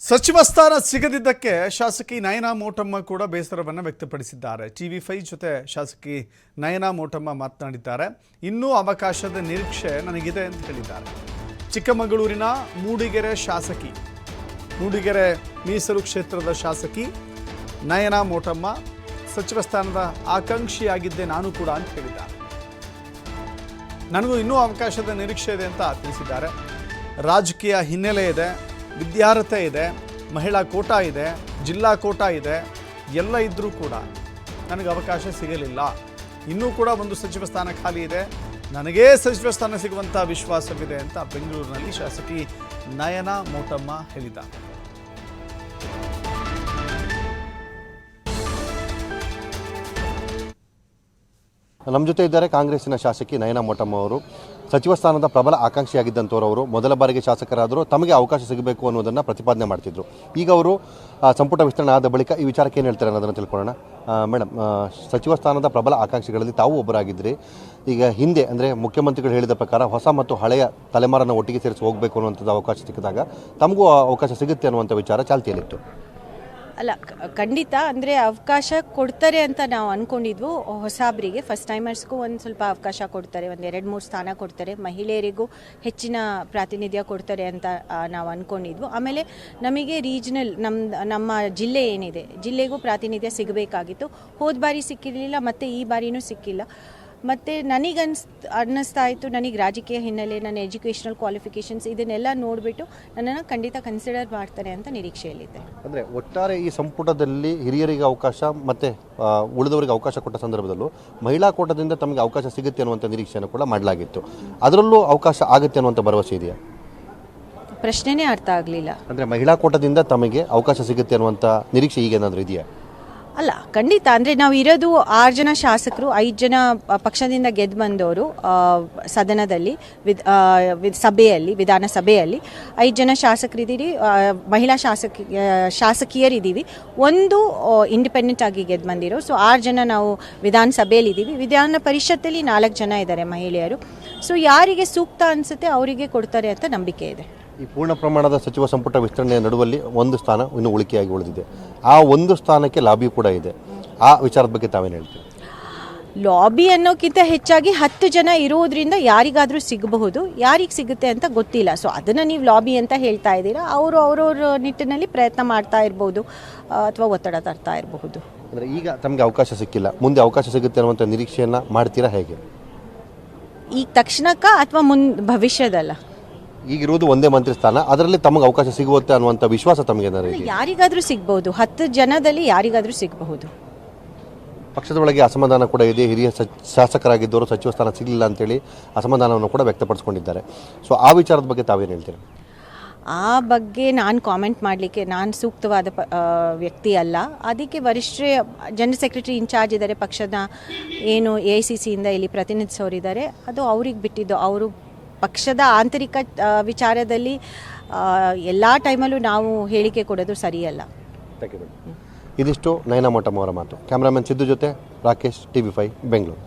ಸಚಿವ ಸ್ಥಾನ ಸಿಗದಿದ್ದಕ್ಕೆ ಶಾಸಕಿ ನಯನಾ ಮೋಟಮ್ಮ ಕೂಡ ಬೇಸರವನ್ನು ವ್ಯಕ್ತಪಡಿಸಿದ್ದಾರೆ. TV5 ಜೊತೆ ಶಾಸಕಿ ನಯನಾ ಮೋಟಮ್ಮ ಮಾತನಾಡಿದ್ದಾರೆ. ಇನ್ನೂ ಅವಕಾಶದ ನಿರೀಕ್ಷೆ ನನಗಿದೆ ಅಂತ ಹೇಳಿದ್ದಾರೆ. ಚಿಕ್ಕಮಗಳೂರಿನ ಮೂಡಿಗೆರೆ ಶಾಸಕಿ, ಮೂಡಿಗೆರೆ ಮೀಸಲು ಕ್ಷೇತ್ರದ ಶಾಸಕಿ ನಯನಾ ಮೋಟಮ್ಮ ಸಚಿವ ಸ್ಥಾನದ ಆಕಾಂಕ್ಷಿಯಾಗಿದ್ದೆ ನಾನು ಕೂಡ ಅಂತ ಹೇಳಿದ್ದಾರೆ. ನನಗೂ ಇನ್ನೂ ಅವಕಾಶದ ನಿರೀಕ್ಷೆ ಇದೆ ಅಂತ ತಿಳಿಸಿದ್ದಾರೆ. ರಾಜಕೀಯ ಹಿನ್ನೆಲೆ ಇದೆ, ವಿದ್ಯಾರ್ಹತೆ ಇದೆ, ಮಹಿಳಾ ಕೋಟಾ ಇದೆ, ಜಿಲ್ಲಾ ಕೋಟಾ ಇದೆ, ಎಲ್ಲ ಇದ್ದರೂ ಕೂಡ ನನಗೆ ಅವಕಾಶ ಸಿಗಲಿಲ್ಲ. ಇನ್ನೂ ಕೂಡ ಒಂದು ಸಚಿವ ಸ್ಥಾನ ಖಾಲಿ ಇದೆ, ನನಗೇ ಸಚಿವ ಸ್ಥಾನ ಸಿಗುವಂಥ ವಿಶ್ವಾಸವಿದೆ ಅಂತ ಬೆಂಗಳೂರಿನಲ್ಲಿ ಶಾಸಕಿ ನಯನಾ ಮೋಟಮ್ಮ ಹೇಳಿದ್ದಾರೆ. ನಮ್ಮ ಜೊತೆ ಇದ್ದಾರೆ ಕಾಂಗ್ರೆಸ್ಸಿನ ಶಾಸಕಿ ನಯನಾ ಮೋಟಮ್ಮ ಅವರು. ಸಚಿವ ಸ್ಥಾನದ ಪ್ರಬಲ ಆಕಾಂಕ್ಷಿಯಾಗಿದ್ದಂಥವರು ಮೊದಲ ಬಾರಿಗೆ ಶಾಸಕರಾದರೂ ತಮಗೆ ಅವಕಾಶ ಸಿಗಬೇಕು ಅನ್ನೋದನ್ನು ಪ್ರತಿಪಾದನೆ ಮಾಡ್ತಿದ್ರು. ಈಗ ಅವರು ಸಂಪುಟ ವಿಸ್ತರಣೆ ಆದ ಬಳಿಕ ಈ ವಿಚಾರಕ್ಕೆ ಏನು ಹೇಳ್ತಾರೆ ಅನ್ನೋದನ್ನು ತಿಳ್ಕೊಳ್ಳೋಣ. ಮೇಡಮ್, ಸಚಿವ ಸ್ಥಾನದ ಪ್ರಬಲ ಆಕಾಂಕ್ಷಿಗಳಲ್ಲಿ ತಾವು ಒಬ್ಬರಾಗಿದ್ದರೆ, ಈಗ ಹಿಂದೆ ಅಂದರೆ ಮುಖ್ಯಮಂತ್ರಿಗಳು ಹೇಳಿದ ಪ್ರಕಾರ ಹೊಸ ಮತ್ತು ಹಳೆಯ ತಲೆಮಾರನ್ನು ಒಟ್ಟಿಗೆ ಸೇರಿಸಿ ಹೋಗಬೇಕು ಅನ್ನುವಂಥದ್ದು ಅವಕಾಶ ಸಿಕ್ಕಿದಾಗ ತಮಗೂ ಅವಕಾಶ ಸಿಗುತ್ತೆ ಅನ್ನುವಂಥ ವಿಚಾರ ಚಾಲ್ತಿಯಲ್ಲಿತ್ತು. ಅಲ್ಲ, ಖಂಡಿತ ಅಂದರೆ ಅವಕಾಶ ಕೊಡ್ತಾರೆ ಅಂತ ನಾವು ಅಂದ್ಕೊಂಡಿದ್ವು. ಹೊಸಬ್ರಿಗೆ, ಫಸ್ಟ್ ಟೈಮರ್ಸ್ಗೂ ಒಂದು ಸ್ವಲ್ಪ ಅವಕಾಶ ಕೊಡ್ತಾರೆ, ಒಂದು 2-3 ಸ್ಥಾನ ಕೊಡ್ತಾರೆ, ಮಹಿಳೆಯರಿಗೂ ಹೆಚ್ಚಿನ ಪ್ರಾತಿನಿಧ್ಯ ಕೊಡ್ತಾರೆ ಅಂತ ನಾವು ಅಂದ್ಕೊಂಡಿದ್ವು. ಆಮೇಲೆ ನಮಗೆ ರೀಜ್ನಲ್ ನಮ್ಮ ಜಿಲ್ಲೆ ಏನಿದೆ, ಜಿಲ್ಲೆಗೂ ಪ್ರಾತಿನಿಧ್ಯ ಸಿಗಬೇಕಾಗಿತ್ತು. ಹೋದ ಬಾರಿ ಸಿಕ್ಕಿರಲಿಲ್ಲ, ಮತ್ತು ಈ ಬಾರಿನೂ ಸಿಕ್ಕಿಲ್ಲ. ಮತ್ತು ನನಗೆ ಅನ್ನಿಸ್ತಾ ಇತ್ತು, ನನಗೆ ರಾಜಕೀಯ ಹಿನ್ನೆಲೆ, ನನ್ನ ಎಜುಕೇಷನಲ್ ಕ್ವಾಲಿಫಿಕೇಷನ್ಸ್ ಇದನ್ನೆಲ್ಲ ನೋಡಿಬಿಟ್ಟು ನನ್ನನ್ನು ಖಂಡಿತ ಕನ್ಸಿಡರ್ ಮಾಡ್ತಾರೆ ಅಂತ ನಿರೀಕ್ಷೆಯಲ್ಲಿದೆ. ಅಂದರೆ ಒಟ್ಟಾರೆ ಈ ಸಂಪುಟದಲ್ಲಿ ಹಿರಿಯರಿಗೆ ಅವಕಾಶ ಮತ್ತು ಉಳಿದವರಿಗೆ ಅವಕಾಶ ಕೊಟ್ಟ ಸಂದರ್ಭದಲ್ಲೂ ಮಹಿಳಾ ಕೋಟದಿಂದ ತಮಗೆ ಅವಕಾಶ ಸಿಗುತ್ತೆ ಅನ್ನುವಂಥ ನಿರೀಕ್ಷೆಯನ್ನು ಕೂಡ ಮಾಡಲಾಗಿತ್ತು. ಅದರಲ್ಲೂ ಅವಕಾಶ ಆಗುತ್ತೆ ಅನ್ನುವಂಥ ಭರವಸೆ ಇದೆಯಾ? ಪ್ರಶ್ನೆನೇ ಅರ್ಥ ಆಗಲಿಲ್ಲ. ಅಂದರೆ ಮಹಿಳಾ ಕೋಟದಿಂದ ತಮಗೆ ಅವಕಾಶ ಸಿಗುತ್ತೆ ಅನ್ನುವಂಥ ನಿರೀಕ್ಷೆ ಈಗೇನಾದರೂ ಇದೆಯಾ? ಅಲ್ಲ, ಖಂಡಿತ. ಅಂದರೆ ನಾವು ಇರೋದು 6 ಜನ ಶಾಸಕರು, 5 ಜನ ಪಕ್ಷದಿಂದ ಗೆದ್ದು ಬಂದವರು ಸದನದಲ್ಲಿ, ಸಭೆಯಲ್ಲಿ, ವಿಧಾನಸಭೆಯಲ್ಲಿ 5 ಜನ ಶಾಸಕರಿದ್ದೀರಿ, ಮಹಿಳಾ ಶಾಸಕಿಯರಿದ್ದೀವಿ, ಒಂದು ಇಂಡಿಪೆಂಡೆಂಟ್ ಆಗಿ ಗೆದ್ದು ಬಂದಿರೋ. ಸೊ 6 ಜನ ನಾವು ವಿಧಾನಸಭೆಯಲ್ಲಿದ್ದೀವಿ. ವಿಧಾನ ಪರಿಷತ್ತಲ್ಲಿ 4 ಜನ ಇದ್ದಾರೆ ಮಹಿಳೆಯರು. ಸೊ ಯಾರಿಗೆ ಸೂಕ್ತ ಅನಿಸುತ್ತೆ ಅವರಿಗೆ ಕೊಡ್ತಾರೆ ಅಂತ ನಂಬಿಕೆ ಇದೆ. ಈ ಪೂರ್ಣ ಪ್ರಮಾಣದ ಸಚಿವ ಸಂಪುಟ ವಿಸ್ತರಣೆಯ ನಡುವಲ್ಲಿ ಒಂದು ಸ್ಥಾನ ಇನ್ನು ಉಳಿಕೆಯಾಗಿ ಉಳಿದಿದೆ. ಆ ಒಂದು ಸ್ಥಾನಕ್ಕೆ ಲಾಬಿ ಕೂಡ ಇದೆ. ಆ ವಿಚಾರದ ಬಗ್ಗೆ ತಾವೇನು ಹೇಳ್ತೀವಿ? ಲಾಬಿ ಅನ್ನೋಕ್ಕಿಂತ ಹೆಚ್ಚಾಗಿ 10 ಜನ ಇರೋದ್ರಿಂದ ಯಾರಿಗಾದರೂ ಸಿಗಬಹುದು, ಯಾರಿಗೆ ಸಿಗುತ್ತೆ ಅಂತ ಗೊತ್ತಿಲ್ಲ. ಸೊ ಅದನ್ನು ನೀವು ಲಾಬಿ ಅಂತ ಹೇಳ್ತಾ ಇದ್ದೀರಾ. ಅವರವ್ರ ನಿಟ್ಟಿನಲ್ಲಿ ಪ್ರಯತ್ನ ಮಾಡ್ತಾ ಇರ್ಬೋದು, ಅಥವಾ ಒತ್ತಡ ತರ್ತಾ ಇರಬಹುದು. ಅಂದರೆ ಈಗ ತಮಗೆ ಅವಕಾಶ ಸಿಕ್ಕಿಲ್ಲ, ಮುಂದೆ ಅವಕಾಶ ಸಿಗುತ್ತೆ ಅನ್ನುವಂಥ ನಿರೀಕ್ಷೆಯನ್ನು ಮಾಡ್ತೀರಾ ಹೇಗೆ? ಈಗ ತಕ್ಷಣಕ್ಕ ಅಥವಾ ಭವಿಷ್ಯದಲ್ಲ? ಈಗಿರುವುದು ಒಂದೇ ಮಂತ್ರಿ ಸ್ಥಾನ, ಅದರಲ್ಲಿ ತಮಗೆ ಅವಕಾಶ ಸಿಗುತ್ತೆ ಅನ್ನುವಂಥ ವಿಶ್ವಾಸ ತಮಗೆ ಯಾರಿಗಾದ್ರೂ ಸಿಗಬಹುದು. 10 ಜನದಲ್ಲಿ ಯಾರಿಗಾದ್ರೂ ಸಿಗಬಹುದು. ಪಕ್ಷದೊಳಗೆ ಅಸಮಾಧಾನ ಕೂಡ ಇದೆ. ಹಿರಿಯ ಶಾಸಕರಾಗಿದ್ದವರು ಸಚಿವ ಸ್ಥಾನ ಸಿಗಲಿಲ್ಲ ಅಂತೇಳಿ ಅಸಮಾಧಾನವನ್ನು ಕೂಡ ವ್ಯಕ್ತಪಡಿಸ್ಕೊಂಡಿದ್ದಾರೆ. ಸೊ ಆ ವಿಚಾರದ ಬಗ್ಗೆ ತಾವೇನು ಹೇಳ್ತೀರಿ? ಆ ಬಗ್ಗೆ ನಾನು ಕಾಮೆಂಟ್ ಮಾಡಲಿಕ್ಕೆ ನಾನು ಸೂಕ್ತವಾದ ವ್ಯಕ್ತಿ ಅಲ್ಲ. ಅದಕ್ಕೆ ವರಿಷ್ಠ ಜನರಲ್ ಸೆಕ್ರೆಟರಿ ಇನ್ಚಾರ್ಜ್ ಇದ್ದಾರೆ, ಪಕ್ಷದ ಏನು AICCಯಿಂದ ಇಲ್ಲಿ ಪ್ರತಿನಿಧಿಸೋರಿದ್ದಾರೆ, ಅದು ಅವ್ರಿಗೆ ಬಿಟ್ಟಿದ್ದು. ಅವರು ಪಕ್ಷದ ಆಂತರಿಕ ವಿಚಾರದಲ್ಲಿ ಎಲ್ಲ ಟೈಮಲ್ಲೂ ನಾವು ಹೇಳಿಕೆ ಕೊಡೋದು ಸರಿಯಲ್ಲ. ಇದಿಷ್ಟು ನಯನಾ ಮೋಟಮ್ಮ ಅವರ ಮಾತು. ಕ್ಯಾಮ್ರಾಮನ್ ಸಿದ್ದು ಜೊತೆ ರಾಕೇಶ್, TV5 ಬೆಂಗಳೂರು.